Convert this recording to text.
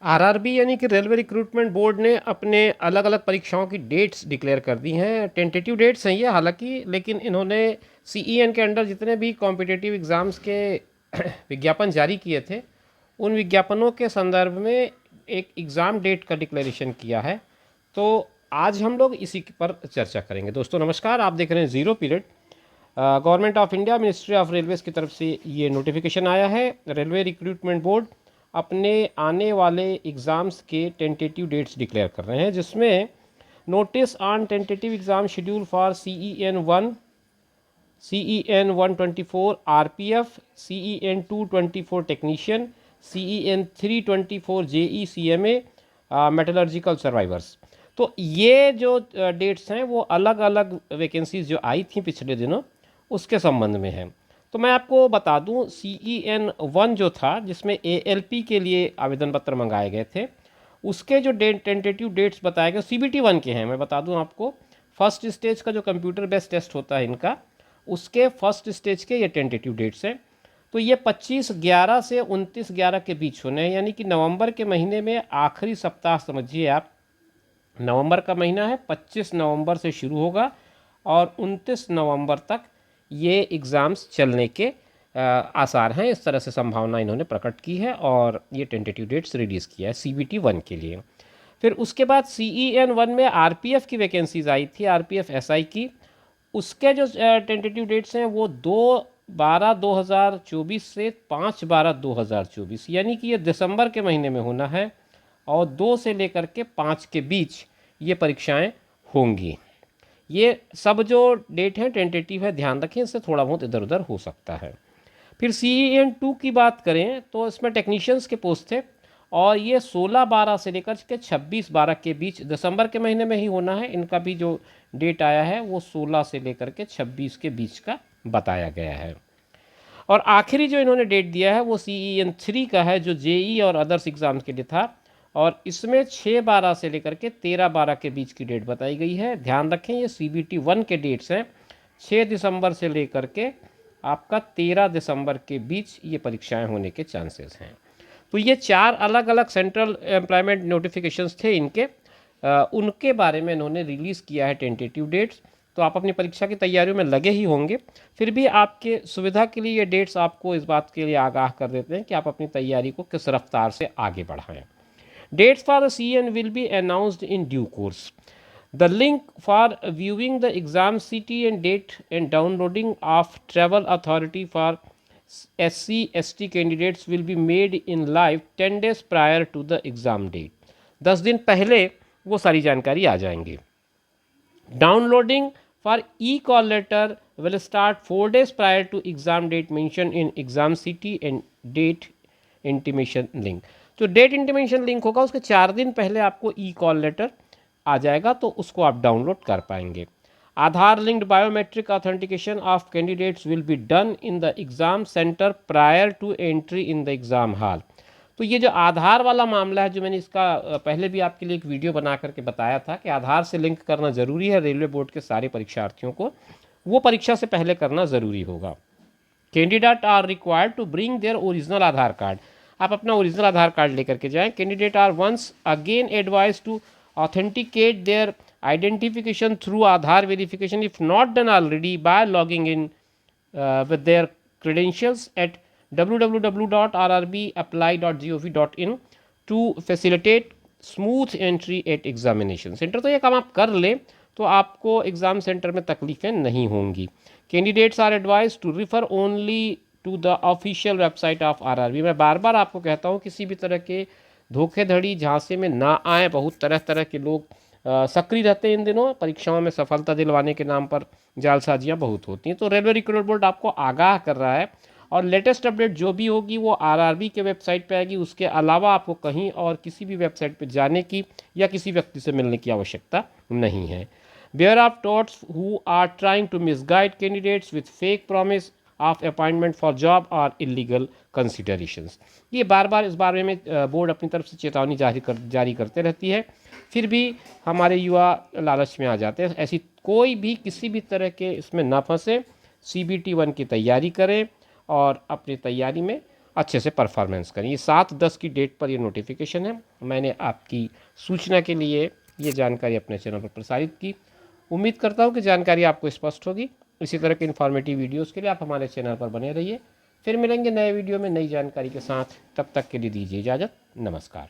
RRB यानी कि railway recruitment board ने अपने अलग अलग परीक्षाओं की डेट्स डिक्लेयर कर दी हैं। टेंटेटिव डेट्स हैं ये हालांकि, लेकिन इन्होंने सीईएन के अंडर जितने भी कॉम्पिटिटिव एग्ज़ाम्स के विज्ञापन जारी किए थे, उन विज्ञापनों के संदर्भ में एक एग्ज़ाम डेट का डिक्लेरेशन किया है। तो आज हम लोग इसी पर चर्चा करेंगे। दोस्तों नमस्कार, आप देख रहे हैं zero period. Government of India, ministry of Railways की तरफ से ये नोटिफिकेशन आया है। रेलवे रिक्रूटमेंट बोर्ड अपने आने वाले एग्ज़ाम्स के टेंटेटिव डेट्स डिक्लेयर कर रहे हैं, जिसमें notice on tentative exam schedule for CEN 1, CEN 124 RPF, CEN 224 technician, CEN 324 JE CMA metallurgical survivors. तो ये जो डेट्स हैं वो अलग अलग वैकेंसीज जो आई थी पिछले दिनों उसके संबंध में है। तो मैं आपको बता दूं, CEN 1 जो था, जिसमें ALP के लिए आवेदन पत्र मंगाए गए थे, उसके जो टेंटेटिव डेट्स बताए गए CBT 1 के हैं। मैं बता दूं आपको, फर्स्ट स्टेज का जो कंप्यूटर बेस्ड टेस्ट होता है इनका, उसके फर्स्ट स्टेज के ये टेंटेटिव डेट्स हैं। तो ये 25/11 से 29/11 के बीच होने हैं, यानी कि नवंबर के महीने में आखिरी सप्ताह समझिए आप। नवंबर का महीना है, 25 नवंबर से शुरू होगा और 29 नवंबर तक ये एग्ज़ाम्स चलने के आसार हैं। इस तरह से संभावना इन्होंने प्रकट की है और ये टेंटेटिव डेट्स रिलीज़ किया है CBT 1 के लिए। फिर उसके बाद CEN 1 में RPF की वैकेंसीज आई थी, RPF SI की। उसके जो टेंटेटिव डेट्स हैं वो 2/12/2024 से 5/12/2024, यानी कि ये दिसंबर के महीने में होना है और 2 से लेकर के 5 के बीच ये परीक्षाएं होंगी। ये सब जो डेट हैं टेंटेटिव है, ध्यान रखें, इससे थोड़ा बहुत इधर उधर हो सकता है। फिर CEN 2 की बात करें तो इसमें टेक्नीशियंस के पोस्ट थे और ये 16/12 से लेकर के 26/12 के बीच दिसंबर के महीने में ही होना है। इनका भी जो डेट आया है वो 16 से लेकर के 26 के बीच का बताया गया है। और आखिरी जो इन्होंने डेट दिया है वो CEN 3 का है, जो JE और अदर्स एग्ज़ाम्स के लिए था, और इसमें 6/12 से लेकर के 13/12 के बीच की डेट बताई गई है। ध्यान रखें, ये CBT 1 के डेट्स हैं। 6 दिसंबर से लेकर के आपका 13 दिसंबर के बीच ये परीक्षाएं होने के चांसेस हैं। तो ये 4 अलग अलग सेंट्रल एम्प्लॉयमेंट नोटिफिकेशंस थे इनके, उनके बारे में इन्होंने रिलीज़ किया है टेंटेटिव डेट्स। तो आप अपनी परीक्षा की तैयारियों में लगे ही होंगे। फिर भी आपके सुविधा के लिए ये डेट्स आपको इस बात के लिए आगाह कर देते हैं कि आप अपनी तैयारी को किस रफ्तार से आगे बढ़ाएं। Dates for the CN will be announced in due course. The link for viewing the exam city and date and downloading of travel authority for SC/ST candidates will be made in live 10 days prior to the exam date. 10 दिन पहले वो सारी जानकारी आ जाएंगी। Downloading for e-call letter will start 4 days prior to exam date mentioned in exam city and date intimation link. जो date intimation link होगा उसके 4 दिन पहले आपको E-कॉल लेटर आ जाएगा, तो उसको आप डाउनलोड कर पाएंगे। Aadhaar linked biometric authentication of candidates will be done in the exam centre prior to entry in the exam hall. तो ये जो आधार वाला मामला है, जो मैंने इसका पहले भी आपके लिए एक वीडियो बना करके बताया था कि आधार से लिंक करना ज़रूरी है रेलवे बोर्ड के सारे परीक्षार्थियों को, वो परीक्षा से पहले करना ज़रूरी होगा। Candidate are required to bring their original Aadhaar card. आप अपना ओरिजिनल आधार कार्ड लेकर के जाएं। Candidate are once again advise to authenticate their identification through Aadhaar verification if not done already by logging in with their credentials at www.rrbapply.gov.in to facilitate smooth entry at examination center। तो ये काम आप कर लें तो आपको एग्ज़ाम सेंटर में तकलीफ़ें नहीं होंगी। Candidates are advise to refer only to the official website of RRB। मैं बार बार आपको कहता हूँ, किसी भी तरह के धोखेधड़ी झांसे में ना आए। बहुत तरह तरह के लोग सक्रिय रहते हैं इन दिनों। परीक्षाओं में सफलता दिलवाने के नाम पर जालसाजियाँ बहुत होती हैं। तो रेलवे रिक्रूटमेंट बोर्ड आपको आगाह कर रहा है और लेटेस्ट अपडेट जो भी होगी वो RRB के वेबसाइट पे आएगी। उसके अलावा आपको कहीं और किसी भी वेबसाइट पे जाने की या किसी व्यक्ति से मिलने की आवश्यकता नहीं है। Beware of those who are trying to misguide candidates with fake promise of appointment for job or illegal considerations। ये बार बार इस बारे में बोर्ड अपनी तरफ से चेतावनी जारी करते रहती है, फिर भी हमारे युवा लालच में आ जाते हैं। ऐसी कोई भी किसी भी तरह के इसमें ना फंसे। CBT 1 की तैयारी करें और अपनी तैयारी में अच्छे से परफॉर्मेंस करें। ये 7/10 की डेट पर ये नोटिफिकेशन है। मैंने आपकी सूचना के लिए ये जानकारी अपने चैनल पर प्रसारित की। उम्मीद करता हूँ कि जानकारी आपको स्पष्ट होगी। इसी तरह के इन्फॉर्मेटिव वीडियोज़ के लिए आप हमारे चैनल पर बने रहिए। फिर मिलेंगे नए वीडियो में नई जानकारी के साथ। तब तक के लिए दीजिए इजाज़त। नमस्कार।